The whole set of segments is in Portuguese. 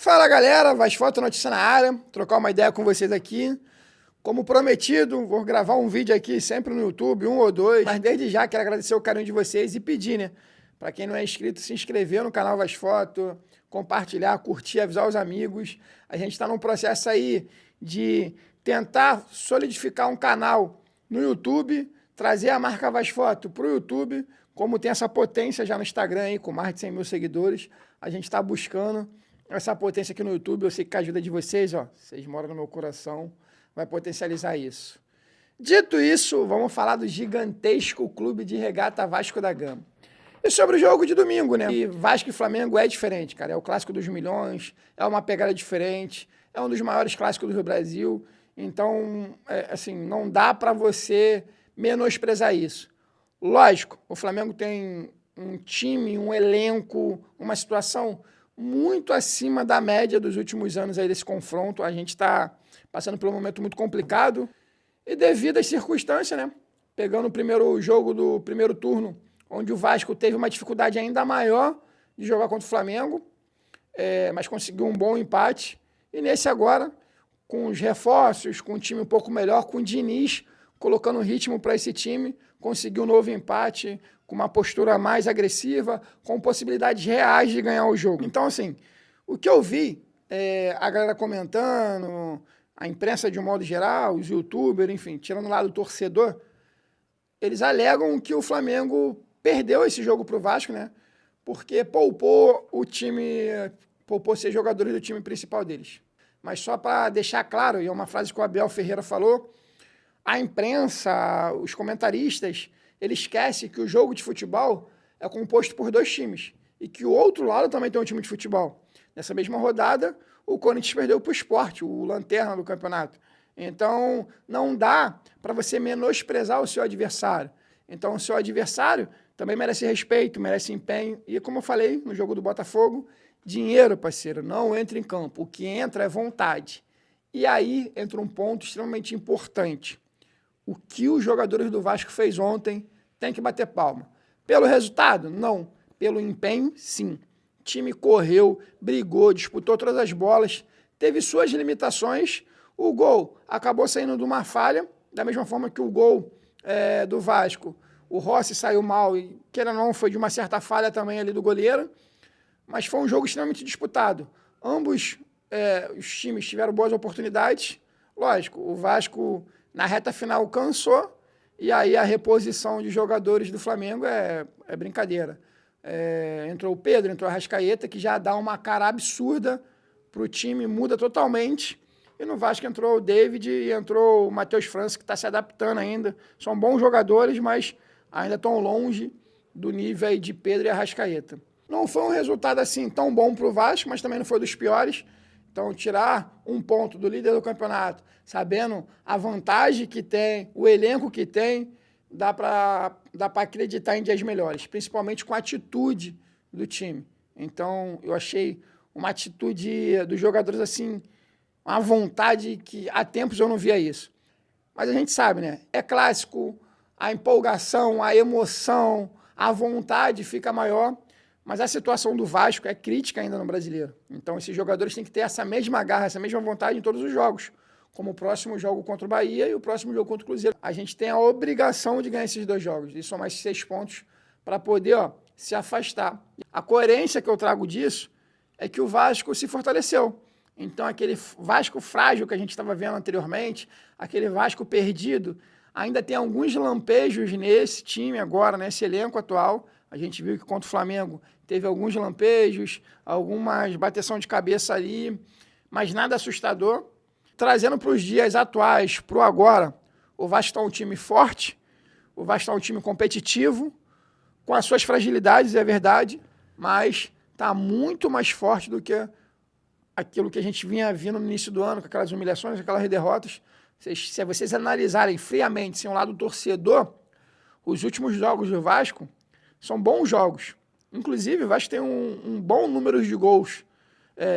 Fala galera, Vasfoto Notícia na área, trocar uma ideia com vocês aqui. Como prometido, vou gravar um vídeo aqui sempre no YouTube, um ou dois, mas desde já quero agradecer o carinho de vocês e pedir, né? Para quem não é inscrito, se inscrever no canal Vasfoto, compartilhar, curtir, avisar os amigos. A gente está num processo aí de tentar solidificar um canal no YouTube, trazer a marca Vasfoto para o YouTube, como tem essa potência já no Instagram aí, com mais de 100 mil seguidores, a gente está buscando essa potência aqui no YouTube. Eu sei que com a ajuda de vocês, ó, vocês moram no meu coração, vai potencializar isso. Dito isso, vamos falar do gigantesco clube de regata Vasco da Gama. E sobre o jogo de domingo, né? E Vasco e Flamengo é diferente, cara. É o clássico dos milhões, é uma pegada diferente, é um dos maiores clássicos do Brasil. Então, assim, não dá para você menosprezar isso. Lógico, o Flamengo tem um time, um elenco, uma situação muito acima da média dos últimos anos aí desse confronto. A gente está passando por um momento muito complicado e devido às circunstâncias, né? Pegando o primeiro jogo do primeiro turno, onde o Vasco teve uma dificuldade ainda maior de jogar contra o Flamengo, mas conseguiu um bom empate. E nesse agora, com os reforços, com um time um pouco melhor, com o Diniz colocando ritmo para esse time, conseguiu um novo empate, com uma postura mais agressiva, com possibilidades reais de ganhar o jogo. Então, assim, o que eu vi, a galera comentando, a imprensa de um modo geral, os youtubers, enfim, tirando lá do torcedor, eles alegam que o Flamengo perdeu esse jogo para o Vasco, né? Porque poupou o time, poupou ser jogadores do time principal deles. Mas só para deixar claro, e é uma frase que o Abel Ferreira falou, a imprensa, os comentaristas, ele esquece que o jogo de futebol é composto por dois times e que o outro lado também tem um time de futebol. Nessa mesma rodada, o Corinthians perdeu para o Sport, o lanterna do campeonato. Então, não dá para você menosprezar o seu adversário. Então, o seu adversário também merece respeito, merece empenho. E, como eu falei no jogo do Botafogo, dinheiro, parceiro, não entra em campo. O que entra é vontade. E aí entra um ponto extremamente importante. O que os jogadores do Vasco fez ontem tem que bater palma. Pelo resultado? Não. Pelo empenho? Sim. O time correu, brigou, disputou todas as bolas, teve suas limitações. O gol acabou saindo de uma falha, da mesma forma que o gol do Vasco. O Rossi saiu mal e, queira ou não, foi de uma certa falha também ali do goleiro. Mas foi um jogo extremamente disputado. Ambos os times tiveram boas oportunidades. Lógico, o Vasco na reta final cansou, e aí a reposição de jogadores do Flamengo é brincadeira. Entrou o Pedro, entrou a Arrascaeta, que já dá uma cara absurda para o time, muda totalmente. E no Vasco entrou o David e entrou o Matheus França, que está se adaptando ainda. São bons jogadores, mas ainda estão longe do nível aí de Pedro e Arrascaeta. Não foi um resultado assim tão bom para o Vasco, mas também não foi dos piores. Então, tirar um ponto do líder do campeonato, sabendo a vantagem que tem, o elenco que tem, dá para acreditar em dias melhores, principalmente com a atitude do time. Então, eu achei uma atitude dos jogadores assim, uma vontade que há tempos eu não via isso. Mas a gente sabe, né? É clássico, a empolgação, a emoção, a vontade fica maior. Mas a situação do Vasco é crítica ainda no Brasileiro. Então, esses jogadores têm que ter essa mesma garra, essa mesma vontade em todos os jogos. Como o próximo jogo contra o Bahia e o próximo jogo contra o Cruzeiro. A gente tem a obrigação de ganhar esses dois jogos. E somar esses 6 pontos para poder se afastar. A coerência que eu trago disso é que o Vasco se fortaleceu. Então, aquele Vasco frágil que a gente estava vendo anteriormente, aquele Vasco perdido, ainda tem alguns lampejos nesse time agora, nesse elenco atual. A gente viu que contra o Flamengo teve alguns lampejos, algumas bateção de cabeça ali, mas nada assustador. Trazendo para os dias atuais, para o agora, o Vasco está um time forte, o Vasco está um time competitivo, com as suas fragilidades, é verdade, mas está muito mais forte do que aquilo que a gente vinha vindo no início do ano, com aquelas humilhações, aquelas derrotas. Se vocês analisarem friamente, sem o lado torcedor, os últimos jogos do Vasco são bons jogos. Inclusive, o Vasco tem um bom número de gols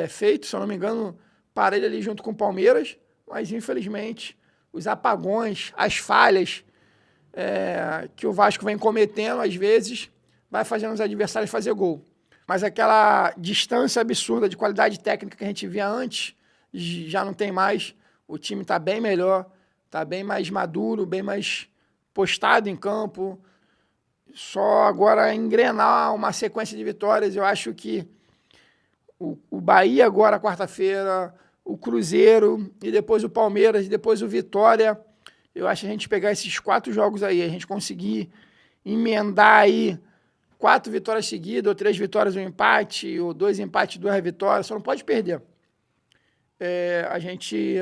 feitos, se eu não me engano, parelho ali junto com o Palmeiras, mas infelizmente os apagões, as falhas que o Vasco vem cometendo, às vezes, vai fazendo os adversários fazer gol. Mas aquela distância absurda de qualidade técnica que a gente via antes, já não tem mais. O time está bem melhor, está bem mais maduro, bem mais postado em campo. Só agora engrenar uma sequência de vitórias. Eu acho que o Bahia agora, quarta-feira, o Cruzeiro, e depois o Palmeiras, e depois o Vitória. Eu acho que a gente pegar esses 4 jogos aí, a gente conseguir emendar aí 4 vitórias seguidas, ou 3 vitórias, um empate, ou 2 empates, 2 vitórias, só não pode perder. A gente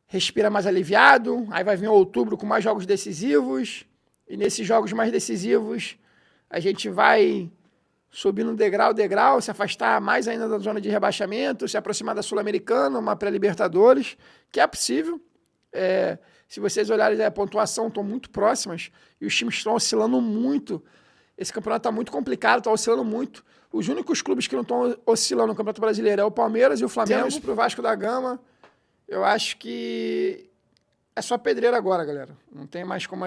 respira mais aliviado, aí vai vir outubro com mais jogos decisivos, e nesses jogos mais decisivos a gente vai subindo degrau, se afastar mais ainda da zona de rebaixamento, se aproximar da Sul-Americana, uma pré-Libertadores, que é possível. Se vocês olharem a pontuação, estão muito próximas, e os times estão oscilando muito. Esse campeonato está muito complicado, está oscilando muito. Os únicos clubes que não estão oscilando no Campeonato Brasileiro é o Palmeiras e o Flamengo. Para o Vasco da Gama, eu acho que é só pedreira agora, galera. Não tem mais como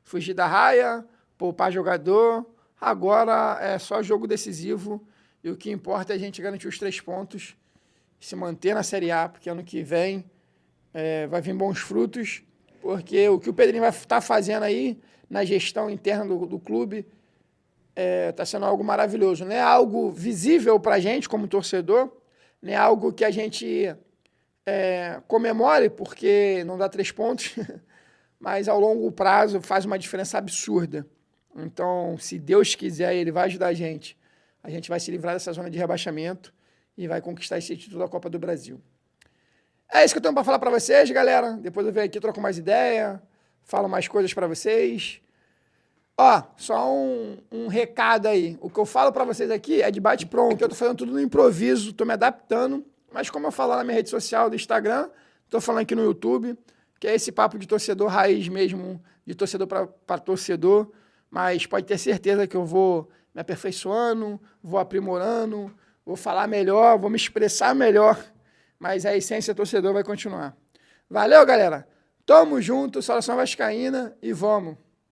fugir da raia, poupar jogador. Agora é só jogo decisivo e o que importa é a gente garantir os 3 pontos e se manter na Série A, porque ano que vem vai vir bons frutos, porque o que o Pedrinho vai estar fazendo aí na gestão interna do clube está sendo algo maravilhoso. Não é algo visível para a gente como torcedor, não é algo que a gente comemore, porque não dá 3 pontos, mas ao longo prazo faz uma diferença absurda. Então, se Deus quiser, Ele vai ajudar a gente vai se livrar dessa zona de rebaixamento e vai conquistar esse título da Copa do Brasil. É isso que eu tenho para falar para vocês, galera. Depois eu venho aqui, troco mais ideia, falo mais coisas para vocês. Só um recado aí. O que eu falo para vocês aqui é de bate-pronto. Eu tô fazendo tudo no improviso, tô me adaptando. Mas como eu falo na minha rede social do Instagram, tô falando aqui no YouTube, que é esse papo de torcedor raiz mesmo, de torcedor para torcedor. Mas pode ter certeza que eu vou me aperfeiçoando, vou aprimorando, vou falar melhor, vou me expressar melhor, mas a essência torcedor vai continuar. Valeu, galera! Tamo junto, saudação vascaína e vamos!